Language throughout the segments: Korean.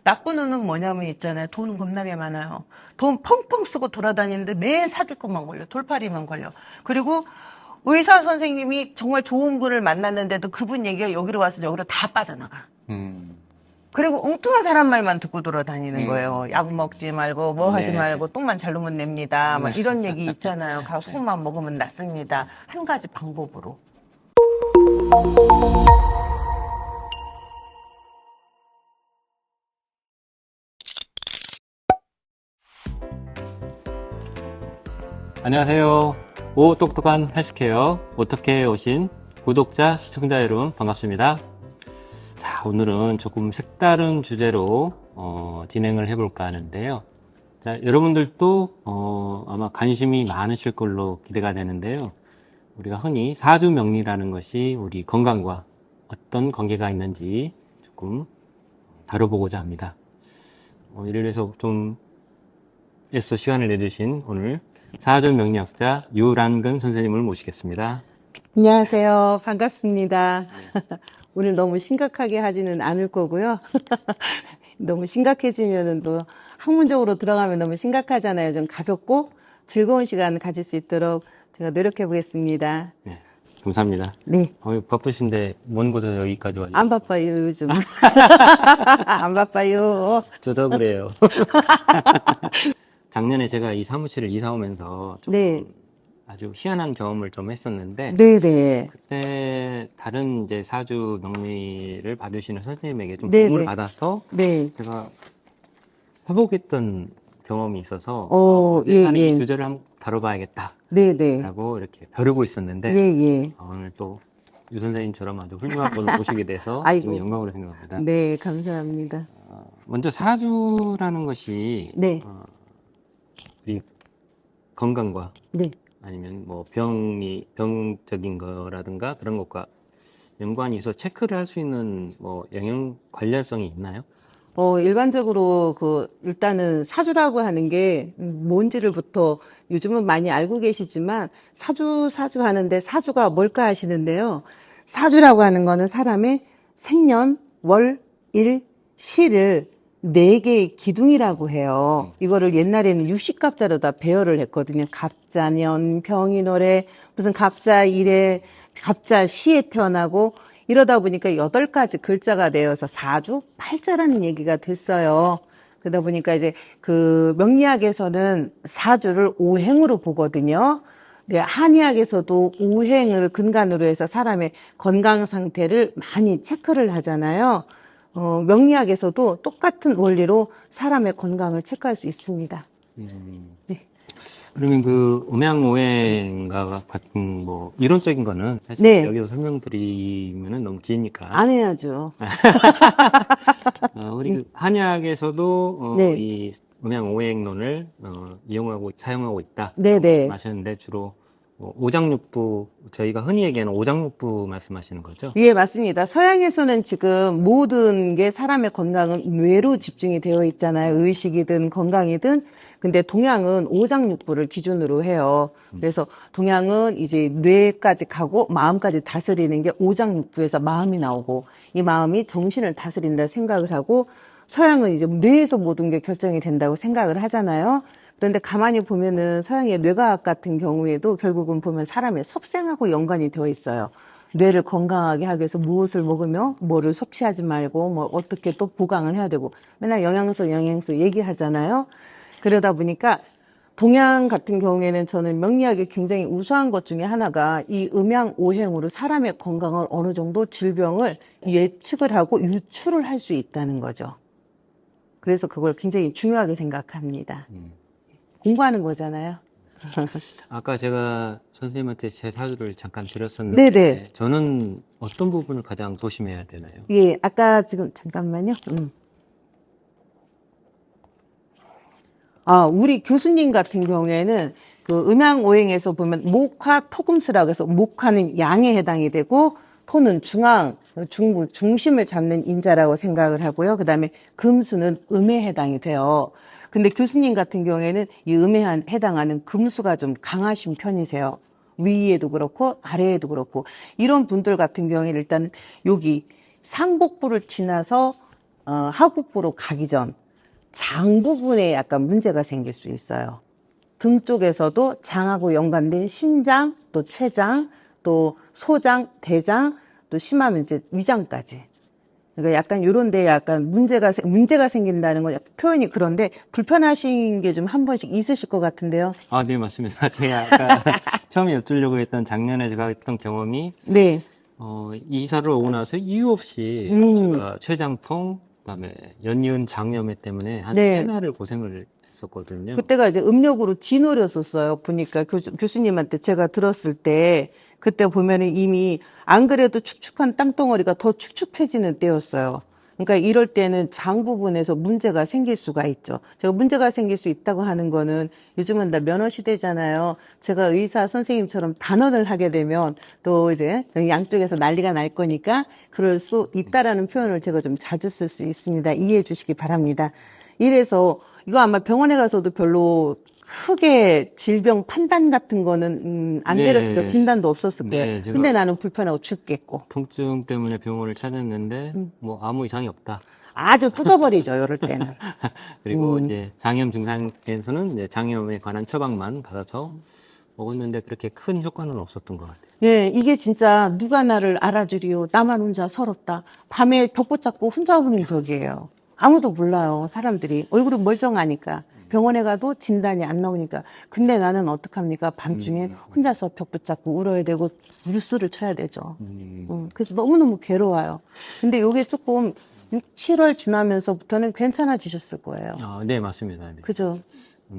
나쁜 운은 뭐냐면 있잖아요. 돈은 겁나게 많아요. 돈 펑펑 쓰고 돌아다니는데 매일 사기꾼만 걸려. 돌팔이만 걸려. 그리고 의사 선생님이 정말 좋은 분을 만났는데도 그분 얘기가 여기로 와서 저기로 다 빠져나가. 그리고 엉뚱한 사람 말만 듣고 돌아다니는 거예요. 약 먹지 말고 뭐 하지 네. 말고 똥만 잘 놓으면 냅니다. 막 이런 얘기 있잖아요. 가서 소금만 먹으면 낫습니다. 한 가지 방법으로. 안녕하세요. 오 똑똑한 헬스케어 어떻게 오신 구독자, 시청자 여러분 반갑습니다. 자, 오늘은 조금 색다른 주제로 진행을 해볼까 하는데요. 자, 여러분들도 아마 관심이 많으실 걸로 기대가 되는데요. 우리가 흔히 사주명리라는 것이 우리 건강과 어떤 관계가 있는지 조금 다뤄보고자 합니다. 이를 위해서 좀 애써 시간을 내주신 오늘 사주명리학자 유란근 선생님을 모시겠습니다. 안녕하세요. 반갑습니다. 오늘 너무 심각하게 하지는 않을 거고요. 너무 심각해지면은 또 학문적으로 들어가면 너무 심각하잖아요. 좀 가볍고 즐거운 시간 가질 수 있도록 제가 노력해 보겠습니다. 네, 감사합니다. 네. 바쁘신데 먼 곳에서 여기까지 와주셔서 안 바빠요, 요즘. 안 바빠요. 저도 그래요. 작년에 제가 이 사무실을 이사 오면서 조금 네. 아주 희한한 경험을 좀 했었는데 네네. 그때 다른 이제 사주 명리를 받으시는 선생님에게 좀 네네. 도움을 받아서 네. 제가 회복했던 경험이 있어서 예. 이 주제를 한번 다뤄봐야겠다 네네. 라고 이렇게 벼르고 있었는데 예. 오늘 또 유 선생님처럼 아주 훌륭한 분을 모시게 돼서 아이고. 지금 영광으로 생각합니다. 네, 감사합니다. 먼저 사주라는 것이 네. 우리 건강과 네. 아니면 뭐 병적인 거라든가 그런 것과 연관이 있어 체크를 할 수 있는 뭐 영역 관련성이 있나요? 일반적으로 일단은 사주라고 하는 게 뭔지를부터 요즘은 많이 알고 계시지만 사주 하는데 사주가 뭘까 하시는데요. 사주라고 하는 거는 사람의 생년, 월, 일, 시를 4개의 기둥이라고 해요. 이거를 옛날에는 유식갑자로 다 배열을 했거든요. 갑자년, 병인월에 무슨 갑자일에 갑자시에 태어나고 이러다 보니까 8가지 글자가 되어서 사주, 팔자라는 얘기가 됐어요. 그러다 보니까 이제 명리학에서는 사주를 오행으로 보거든요. 네, 한의학에서도 오행을 근간으로 해서 사람의 건강 상태를 많이 체크를 하잖아요. 명리학에서도 똑같은 원리로 사람의 건강을 체크할 수 있습니다. 네. 그러면 음양오행과 같은 뭐 이론적인 거는 사실 네. 여기서 설명드리면은 너무 기니까 안 해야죠. 우리 한의학에서도 네. 이 음양오행론을 이용하고 사용하고 있다. 네네. 하셨는데 주로 오장육부 저희가 흔히 얘기하는 오장육부 말씀하시는 거죠? 예, 맞습니다. 서양에서는 지금 모든 게 사람의 건강은 뇌로 집중이 되어 있잖아요. 의식이든 건강이든. 근데 동양은 오장육부를 기준으로 해요. 그래서 동양은 이제 뇌까지 가고 마음까지 다스리는 게 오장육부에서 마음이 나오고 이 마음이 정신을 다스린다 생각을 하고 서양은 이제 뇌에서 모든 게 결정이 된다고 생각을 하잖아요. 그런데 가만히 보면은 서양의 뇌과학 같은 경우에도 결국은 보면 사람의 섭생하고 연관이 되어 있어요. 뇌를 건강하게 하기 위해서 무엇을 먹으며 뭐를 섭취하지 말고 뭐 어떻게 또 보강을 해야 되고 맨날 영양소 얘기하잖아요. 그러다 보니까 동양 같은 경우에는 저는 명리학이 굉장히 우수한 것 중에 하나가 이 음양오행으로 사람의 건강을 어느 정도 질병을 예측을 하고 유출을 할 수 있다는 거죠. 그래서 그걸 굉장히 중요하게 생각합니다. 공부하는 거잖아요. 아까 제가 선생님한테 제 사주를 잠깐 드렸었는데 네네. 저는 어떤 부분을 가장 조심해야 되나요? 예, 아까 지금 잠깐만요. 우리 교수님 같은 경우에는 음양오행에서 보면 목화 토금수라고 해서 목화는 양에 해당이 되고 토는 중심을 잡는 인자라고 생각을 하고요. 그다음에 금수는 음에 해당이 돼요. 근데 교수님 같은 경우에는 이 음에 해당하는 금수가 좀 강하신 편이세요. 위에도 그렇고 아래에도 그렇고 이런 분들 같은 경우에는 일단 여기 상복부를 지나서 하복부로 가기 전 장 부분에 약간 문제가 생길 수 있어요. 등 쪽에서도 장하고 연관된 신장, 또 췌장, 또 소장, 대장, 또 심하면 이제 위장까지. 그러니까 약간 요런 데 약간 문제가 생긴다는 건 약간 표현이 그런데 불편하신 게 좀 한 번씩 있으실 것 같은데요. 아, 네, 맞습니다. 제가 아까 처음에 여쭈려고 했던 작년에 제가 했던 경험이, 네. 이사를 오고 나서 이유 없이 제가 췌장통, 그다음에 연이은 장염에 때문에 한 네. 3날을 고생을 했었거든요. 그때가 이제 음력으로 진월이었었어요. 보니까 교수님한테 제가 들었을 때 그때 보면은 이미 안 그래도 축축한 땅덩어리가 더 축축해지는 때였어요. 그러니까 이럴 때는 장 부분에서 문제가 생길 수가 있죠. 제가 문제가 생길 수 있다고 하는 거는 요즘은 다 면허 시대잖아요. 제가 의사 선생님처럼 단언을 하게 되면 또 이제 양쪽에서 난리가 날 거니까 그럴 수 있다라는 표현을 제가 좀 자주 쓸 수 있습니다. 이해해 주시기 바랍니다. 이래서 이거 아마 병원에 가서도 별로 크게 질병 판단 같은 거는 안 네. 내렸을 거예요. 진단도 없었을 거예요. 네, 제가- 근데 나는 불편하고 죽겠고. 통증 때문에 병원을 찾았는데, 뭐 아무 이상이 없다. 아주 뜯어버리죠, 이럴 때는. 그리고 이제 장염 증상에서는 이제 장염에 관한 처방만 받아서 먹었는데 그렇게 큰 효과는 없었던 것 같아요. 예, 이게 진짜 누가 나를 알아주리요. 나만 혼자 서럽다. 밤에 벽 붙잡고 혼자 우는 벽이에요. 아무도 몰라요, 사람들이. 얼굴은 멀쩡하니까. 병원에 가도 진단이 안 나오니까. 근데 나는 어떡합니까? 밤중에 혼자서 벽 붙잡고 울어야 되고, 뉴스를 쳐야 되죠. 그래서 너무너무 괴로워요. 근데 요게 조금 6, 7월 지나면서부터는 괜찮아지셨을 거예요. 아, 네, 맞습니다. 네. 그죠?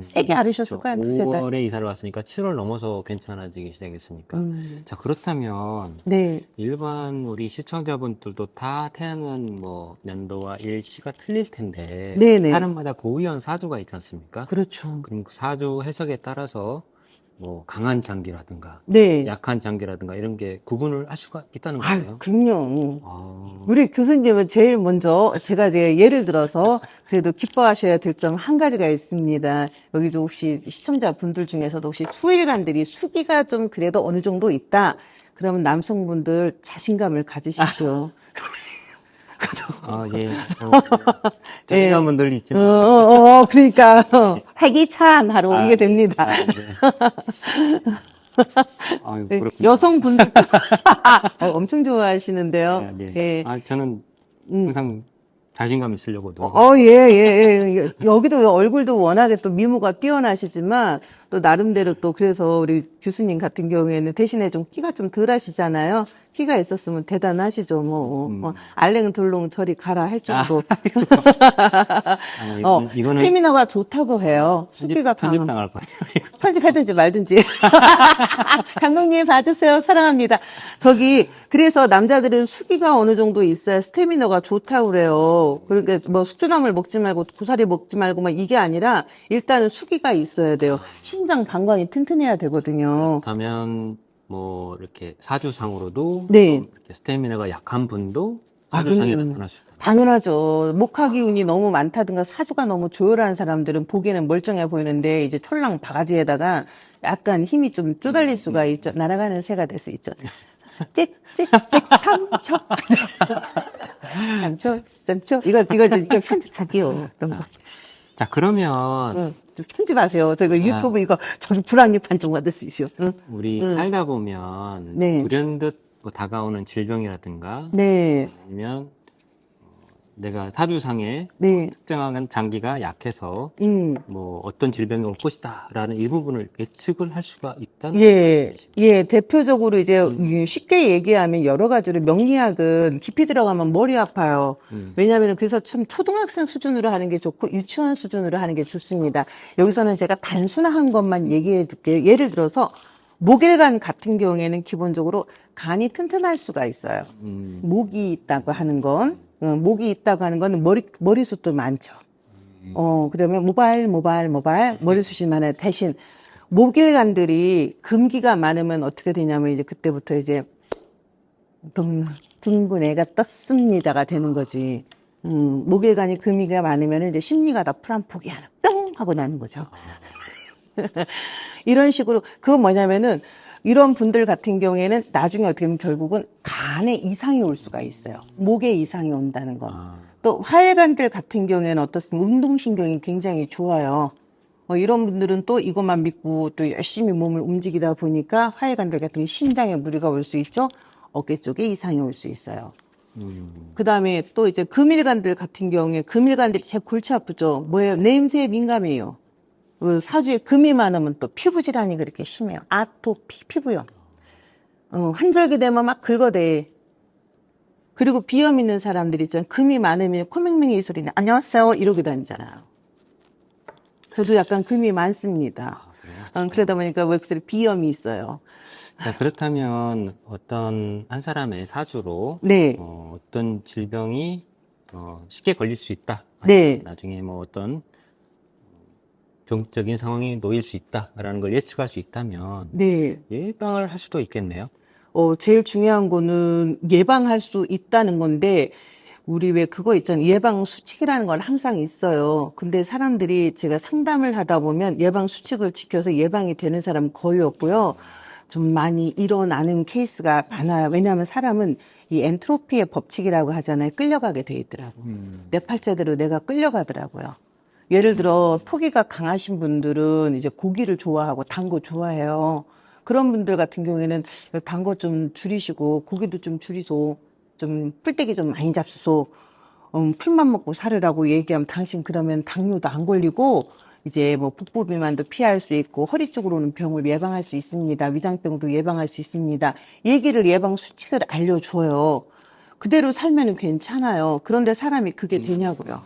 세게 앓으셨을 거예요, 두세 달. 5월에 이사를 왔으니까 7월 넘어서 괜찮아지기 시작했으니까. 자, 그렇다면 네. 일반 우리 시청자분들도 다 태어난 뭐 연도와 일시가 틀릴 텐데 네네. 사람마다 고유한 사주가 있지 않습니까? 그렇죠. 그럼 그 사주 해석에 따라서 뭐 강한 장기라든가 네. 약한 장기라든가 이런 게 구분을 할 수가 있다는 아유, 거예요. 그럼요. 아, 우리 교수님은 제일 먼저 제가 이제 예를 들어서 그래도 기뻐하셔야 될 점 한 가지가 있습니다. 여기도 혹시 시청자분들 중에서도 혹시 수일간들이 수기가 좀 그래도 어느 정도 있다. 그러면 남성분들 자신감을 가지십시오. 아, 예. 자신감분들 있지만. 그러니까 활기찬 하루 아, 이게 됩니다. 아, 네. 아유, 네, 그렇군요. 여성분들 엄청 좋아하시는데요. 네, 네. 예. 아, 저는 항상 자신감 있으려고 노력. 예. 여기도 얼굴도 워낙에 또 미모가 뛰어나시지만 또 나름대로 또 그래서 우리 교수님 같은 경우에는 대신에 좀 끼가 좀 덜 하시잖아요. 끼가 있었으면 대단하시죠. 알랭 둘롱 저리 가라 할 정도. 이거는 스태미너가 좋다고 해요. 수비가 강한. 편집당할 거예요. 편집하든지 말든지. 감독님 봐주세요. 사랑합니다. 그래서 남자들은 수기가 어느 정도 있어야 스태미너가 좋다고 그래요. 그러니까 뭐 숙주나물 먹지 말고 고사리 먹지 말고 막 이게 아니라 일단은 수기가 있어야 돼요. 신장 방광이 튼튼해야 되거든요. 그러면 뭐 이렇게 사주상으로도 네. 좀 이렇게 스태미나가 약한 분도 사주상에 나타날 수 있다. 당연하죠. 목화 기운이 너무 많다든가 사주가 너무 조열한 사람들은 보기에는 멀쩡해 보이는데 이제 촐랑 바가지에다가 약간 힘이 좀 쪼달릴 수가 있죠. 날아가는 새가 될 수 있죠. 찍찍찍 3초 3초 이거 편집할게요. 이런 거. 자, 그러면 좀 편집하세요. 저희 유튜브 이거 저기 불합리 판정 받을 수 있어요. 우리 살다 보면 네. 불현듯 뭐 다가오는 질병이라든가 네. 아니면 내가 사주상에 네. 특정한 장기가 약해서 음. 뭐 어떤 질병이 올 것이다라는 이 부분을 예측을 할 수가 있다는 예, 대표적으로 이제 쉽게 얘기하면 여러 가지로 명리학은 깊이 들어가면 머리 아파요. 왜냐하면 그래서 참 초등학생 수준으로 하는 게 좋고 유치원 수준으로 하는 게 좋습니다. 여기서는 제가 단순한 것만 얘기해 줄게요. 예를 들어서 목일간 같은 경우에는 기본적으로 간이 튼튼할 수가 있어요. 목이 있다고 하는 건 머리숱도 많죠. 그러면 모발, 머리숱이 많아요. 대신, 목일간들이 금기가 많으면 어떻게 되냐면, 이제 그때부터 이제, 둥근 애가 떴습니다가 되는 거지. 목일간이 금기가 많으면 이제 심리가 다 풀한폭이 하나 뿅! 하고 나는 거죠. 이런 식으로, 그건 뭐냐면은, 이런 분들 같은 경우에는 나중에 어떻게 보면 결국은 간에 이상이 올 수가 있어요. 목에 이상이 온다는 거. 또 화해관들 같은 경우에는 어떻습니까? 운동신경이 굉장히 좋아요. 이런 분들은 또 이것만 믿고 또 열심히 몸을 움직이다 보니까 화해관들 같은 경우 심장에 무리가 올 수 있죠. 어깨 쪽에 이상이 올 수 있어요. 그 다음에 또 이제 금일간들 같은 경우에 금일간들이 제 골치 아프죠. 뭐예요? 냄새에 민감해요. 사주에 금이 많으면 또 피부 질환이 그렇게 심해요. 아토피, 피부염. 환절기 되면 막 긁어대. 그리고 비염 있는 사람들이 있잖아요. 금이 많으면 코맹맹이 이 소리는 안녕하세요 이러고 다니잖아요. 저도 약간 금이 많습니다. 그러다 보니까 웩스를 비염이 있어요. 자, 그렇다면 어떤 한 사람의 사주로 네. 어떤 질병이 쉽게 걸릴 수 있다. 네. 나중에 뭐 어떤 정적인 상황이 놓일 수 있다라는 걸 예측할 수 있다면 네. 예방을 할 수도 있겠네요. 제일 중요한 거는 예방할 수 있다는 건데, 우리 왜 그거 있잖아요. 예방 수칙이라는 건 항상 있어요. 근데 사람들이 제가 상담을 하다 보면 예방 수칙을 지켜서 예방이 되는 사람은 거의 없고요. 좀 많이 일어나는 케이스가 많아요. 왜냐하면 사람은 이 엔트로피의 법칙이라고 하잖아요. 끌려가게 돼 있더라고. 내 팔자대로 내가 끌려가더라고요. 예를 들어 토기가 강하신 분들은 이제 고기를 좋아하고 단 거 좋아해요. 그런 분들 같은 경우에는 단 거 좀 줄이시고 고기도 좀 줄이소. 좀 풀떼기 좀 많이 잡수소. 풀만 먹고 살으라고 얘기하면 당신 그러면 당뇨도 안 걸리고 이제 뭐 복부 비만도 피할 수 있고 허리 쪽으로 오는 병을 예방할 수 있습니다. 위장병도 예방할 수 있습니다. 얘기를 예방 수칙을 알려줘요. 그대로 살면은 괜찮아요. 그런데 사람이 그게 되냐고요.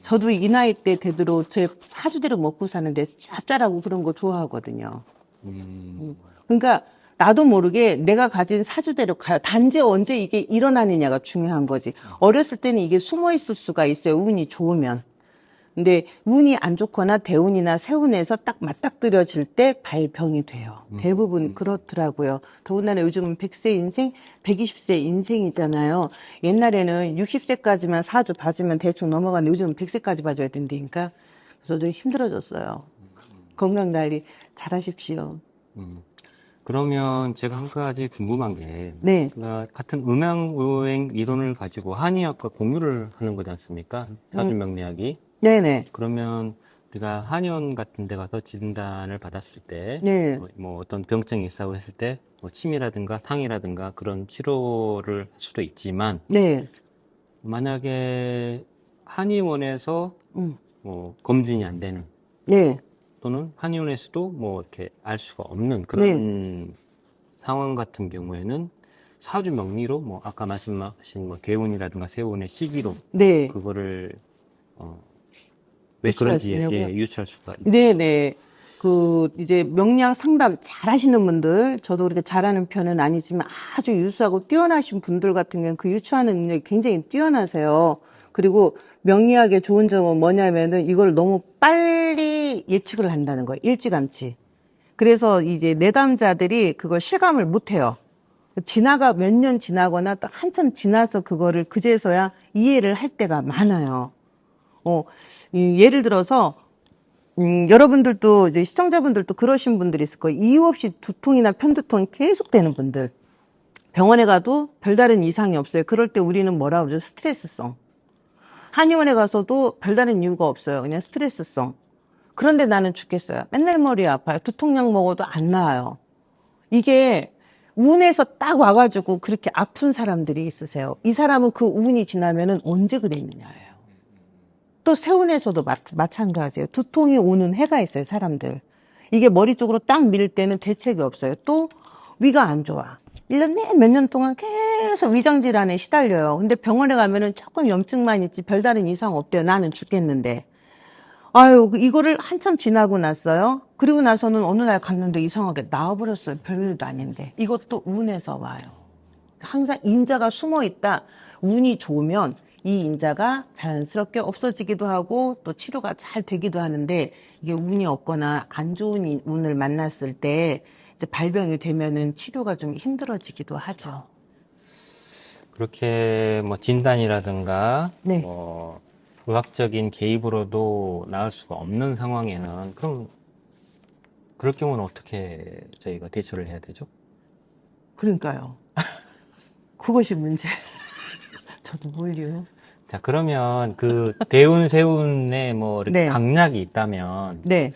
저도 이 나이 때 되도록 제 사주대로 먹고 사는데 짭짤하고 그런 거 좋아하거든요. 그러니까 나도 모르게 내가 가진 사주대로 가요. 단지 언제 이게 일어나느냐가 중요한 거지. 어렸을 때는 이게 숨어 있을 수가 있어요. 운이 좋으면. 근데 운이 안 좋거나 대운이나 세운에서 딱 맞닥뜨려질 때 발병이 돼요. 대부분 그렇더라고요. 더군다나 요즘은 100세 인생, 120세 인생이잖아요. 옛날에는 60세까지만 사주 봐주면 대충 넘어가는데 요즘은 100세까지 봐줘야 된다니까. 그래서 좀 힘들어졌어요. 건강 관리 잘하십시오. 그러면 제가 한 가지 궁금한 게 네. 같은 음양오행 이론을 가지고 한의학과 공유를 하는 거지 않습니까? 사주 명리학이. 네네. 그러면 우리가 한의원 같은 데 가서 진단을 받았을 때, 네. 뭐 어떤 병증이 있다고 했을 때, 뭐 침이라든가 탕이라든가 그런 치료를 할 수도 있지만, 네. 만약에 한의원에서 뭐 검진이 안 되는, 네. 또는 한의원에서도 뭐 이렇게 알 수가 없는 그런 상황 같은 경우에는 사주 명리로 뭐 아까 말씀하신 뭐 개운이라든가 세운의 시기로 네. 그거를 왜 유추할 그런지 수 있냐고요? 유추할 수가 있죠. 네네. 이제 명리학 상담 잘 하시는 분들, 저도 그렇게 잘하는 편은 아니지만 아주 유수하고 뛰어나신 분들 같은 경우는 그 유추하는 능력이 굉장히 뛰어나세요. 그리고 명리학의 좋은 점은 뭐냐면은 이걸 너무 빨리 예측을 한다는 거예요. 일찌감치. 그래서 이제 내담자들이 그걸 실감을 못 해요. 지나가 몇 년 지나거나 또 한참 지나서 그거를 그제서야 이해를 할 때가 많아요. 예를 들어서 여러분들도 이제 시청자분들도 그러신 분들이 있을 거예요. 이유 없이 두통이나 편두통이 계속 되는 분들. 병원에 가도 별다른 이상이 없어요. 그럴 때 우리는 뭐라 그러죠? 스트레스성. 한의원에 가서도 별다른 이유가 없어요. 그냥 스트레스성. 그런데 나는 죽겠어요. 맨날 머리 아파요. 두통약 먹어도 안 나아요. 이게 운에서 딱 와가지고 그렇게 아픈 사람들이 있으세요. 이 사람은 그 운이 지나면은 언제 그랬느냐예요. 또 세운에서도 마찬가지예요. 두통이 오는 해가 있어요, 사람들. 이게 머리 쪽으로 딱 밀 때는 대책이 없어요. 또 위가 안 좋아. 1년 내 몇 년 동안 계속 위장 질환에 시달려요. 근데 병원에 가면은 조금 염증만 있지 별다른 이상 없대요. 나는 죽겠는데. 아유, 이거를 한참 지나고 났어요. 그리고 나서는 어느 날 갔는데 이상하게 나와버렸어요. 별일도 아닌데. 이것도 운에서 와요. 항상 인자가 숨어 있다. 운이 좋으면 이 인자가 자연스럽게 없어지기도 하고 또 치료가 잘 되기도 하는데 이게 운이 없거나 안 좋은 운을 만났을 때 이제 발병이 되면은 치료가 좀 힘들어지기도 하죠. 그렇게 뭐 진단이라든가 네. 뭐 의학적인 개입으로도 나을 수가 없는 상황에는 그럼 그럴 경우는 어떻게 저희가 대처를 해야 되죠? 그러니까요. 그것이 문제. 저도 뭘요? 자, 그러면 그 대운, 세운에 뭐 이렇게 네. 강약이 있다면 네.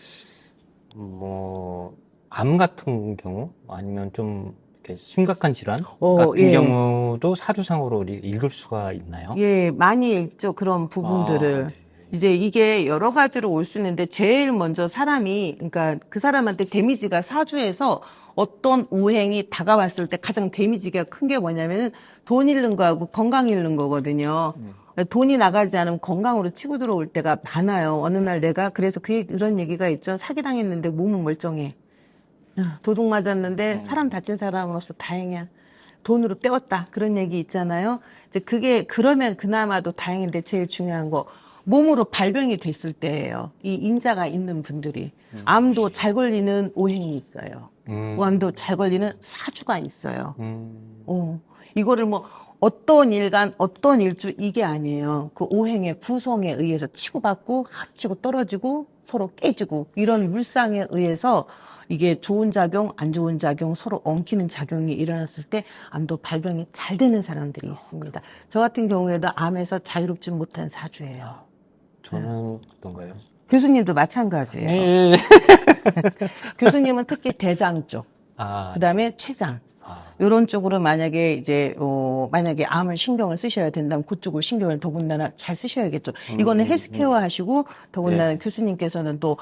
뭐 암 같은 경우 아니면 좀 이렇게 심각한 질환 같은 예. 경우도 사주상으로 읽을 수가 있나요? 예, 많이 읽죠. 그런 부분들을. 네. 이제 이게 여러 가지로 올 수 있는데 제일 먼저 사람이, 그러니까 그 사람한테 데미지가 사주에서 어떤 오행이 다가왔을 때 가장 데미지가 큰 게 뭐냐면은 돈 잃는 거하고 건강 잃는 거거든요. 돈이 나가지 않으면 건강으로 치고 들어올 때가 많아요. 어느 날 내가 그래서 그런 얘기가 있죠. 사기당했는데 몸은 멀쩡해. 도둑 맞았는데 사람 다친 사람은 없어. 다행이야. 돈으로 때웠다. 그런 얘기 있잖아요. 이제 그게 그러면 그나마도 다행인데 제일 중요한 거 몸으로 발병이 됐을 때예요. 이 인자가 있는 분들이 암도 잘 걸리는 오행이 있어요. 암도 잘 걸리는 사주가 있어요. 이거를 뭐 어떤 일간 어떤 일주 이게 아니에요. 그 오행의 구성에 의해서 치고받고 합치고 떨어지고 서로 깨지고 이런 물상에 의해서 이게 좋은 작용, 안 좋은 작용, 서로 엉키는 작용이 일어났을 때 암도 발병이 잘 되는 사람들이 있습니다. 저 같은 경우에도 암에서 자유롭지 못한 사주예요. 저는 어떤가요? 교수님도 마찬가지예요. 네. 교수님은 특히 대장 쪽, 아, 그다음에 췌장. 아, 이런 쪽으로 만약에 이제 만약에 암을 신경을 쓰셔야 된다면 그쪽을 신경을 더군다나 잘 쓰셔야겠죠. 이거는 헬스케어 하시고 더군다나 네. 교수님께서는 또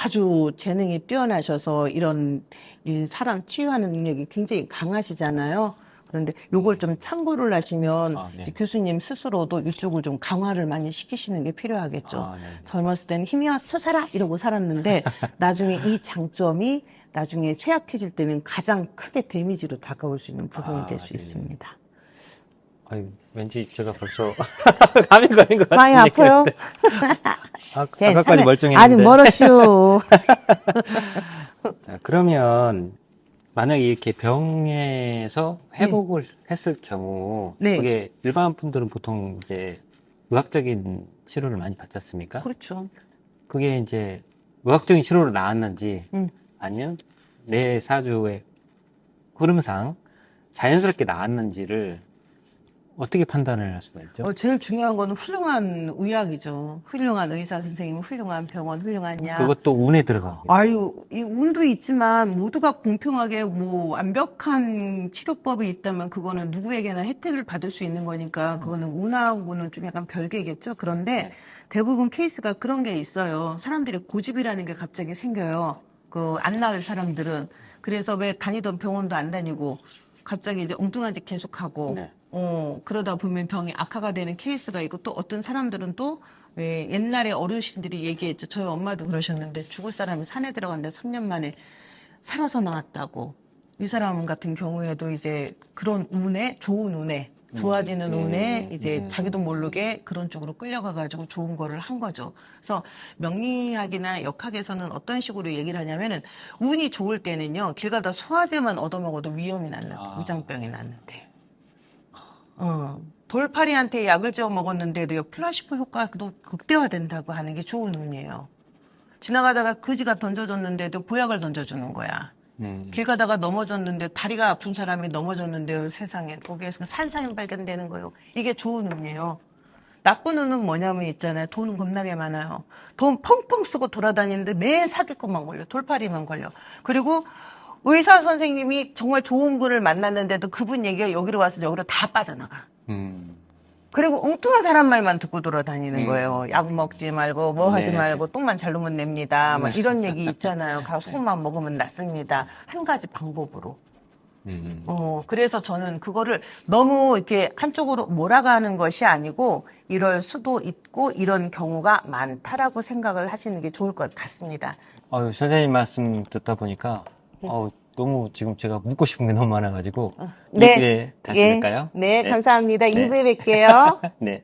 아주 재능이 뛰어나셔서 이런 이 사람 치유하는 능력이 굉장히 강하시잖아요. 그런데 요걸 좀 참고를 하시면 아, 네. 교수님 스스로도 이쪽을 좀 강화를 많이 시키시는 게 필요하겠죠. 아, 네. 젊었을 때는 힘이야 솟아라 이러고 살았는데 나중에 이 장점이 나중에 쇠약해질 때는 가장 크게 데미지로 다가올 수 있는 부분이 될 수 네. 있습니다. 아유, 왠지 제가 벌써 감이 걸린 것 많이 같은데. 아파요? 아까까지 멀쩡했는데. 아직 멀었슈. 자, 그러면 만약에 이렇게 병에서 회복을 했을 경우 네. 그게 일반 분들은 보통 이제 의학적인 치료를 많이 받지 않습니까? 그렇죠. 그게 이제 의학적인 치료로 나았는지 아니면 내 사주의 흐름상 자연스럽게 나았는지를 어떻게 판단을 할 수가 있죠? 제일 중요한 거는 훌륭한 의학이죠. 훌륭한 의사 선생님, 훌륭한 병원, 훌륭한 약. 그것도 운에 들어가고. 아유, 이 운도 있지만 모두가 공평하게 뭐 완벽한 치료법이 있다면 그거는 누구에게나 혜택을 받을 수 있는 거니까 그거는 운하고는 좀 약간 별개겠죠. 그런데 대부분 케이스가 그런 게 있어요. 사람들이 고집이라는 게 갑자기 생겨요. 그 안 나을 사람들은. 그래서 왜 다니던 병원도 안 다니고 갑자기 이제 엉뚱한 짓 계속하고 네. 그러다 보면 병이 악화가 되는 케이스가 있고 또 어떤 사람들은 또 왜 옛날에 어르신들이 얘기했죠. 저희 엄마도 그러셨는데 죽을 사람이 산에 들어갔는데 3년 만에 살아서 나왔다고. 이 사람 같은 경우에도 이제 그런 운에 좋은 운에 좋아지는 운에 이제 자기도 모르게 그런 쪽으로 끌려가가지고 좋은 거를 한 거죠. 그래서 명리학이나 역학에서는 어떤 식으로 얘기를 하냐면은 운이 좋을 때는요 길 가다 소화제만 얻어먹어도 위험이 났는데 위장병이 났는데 돌파리한테 약을 지어 먹었는데도 플라시보 효과도 극대화된다고 하는 게 좋은 운이에요. 지나가다가 거지가 던져줬는데도 보약을 던져주는 거야. 길 가다가 넘어졌는데 다리가 아픈 사람이 넘어졌는데요. 세상에 거기에서 산상이 발견되는 거예요. 이게 좋은 운이에요. 나쁜 운은 뭐냐면 있잖아요. 돈은 겁나게 많아요. 돈 펑펑 쓰고 돌아다니는데 매일 사기꾼만 걸려. 돌팔이만 걸려. 그리고 의사 선생님이 정말 좋은 분을 만났는데도 그분 얘기가 여기로 와서 여기로 다 빠져나가. 그리고 엉뚱한 사람 말만 듣고 돌아다니는 거예요. 약 먹지 말고 뭐 하지 네. 말고 똥만 잘 놓으면 냅니다. 막 이런 얘기 있잖아요. 가서 소금만 먹으면 낫습니다. 한 가지 방법으로. 그래서 저는 그거를 너무 이렇게 한쪽으로 몰아가는 것이 아니고 이럴 수도 있고 이런 경우가 많다라고 생각을 하시는 게 좋을 것 같습니다. 선생님 말씀 듣다 보니까 너무 지금 제가 묻고 싶은 게 너무 많아가지고 네. 이후에 다시 예. 뵐까요? 네, 감사합니다. 네. 2부에 뵐게요. 네.